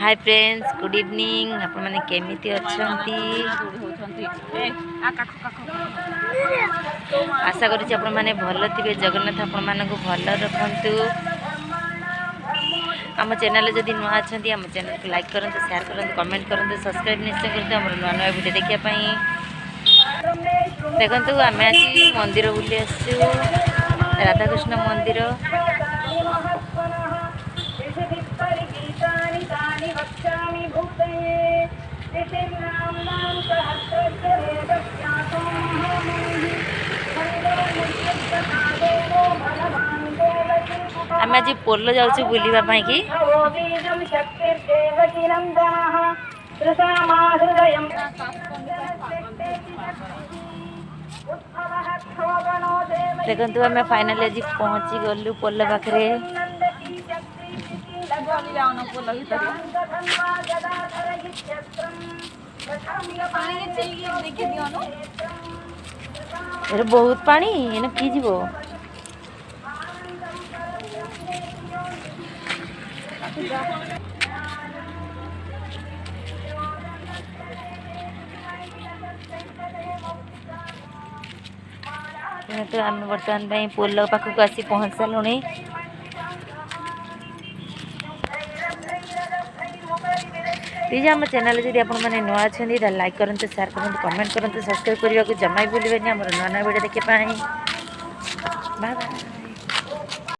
Hi friends good evening आपण माने केमिति अछंती आशा करूँ आपण माने भल थे जगन्नाथ आपण मानक भल रखु आम चैनल जदि नुआ अच्छा आम चैनल को लाइक करूँ शेयर करूँ कमेंट करूँ सब्सक्राइब निश्चय करते आम नुआ नुआ वीडियो देखापी देखु आम आज मंदिर बुली आसु राधाकृष्ण मंदिर आम आज पोल जाऊँ बुलवाई कि देखु आम फाइनाली आज पहुँची गलु पोल पाखे बहुत पानी एने पी जीवो तो आम बर्तमान पोल पाखक आसी पहुँच सारूँ प्लीज आम चैनल जब आपने नुआ अच्छा लाइक करूँ शेयर करूँ कमेंट करूँ सब्सक्राइब करने को जमा भी भूलें आम नुआ नुआ वीडियो देखा बाय बाय।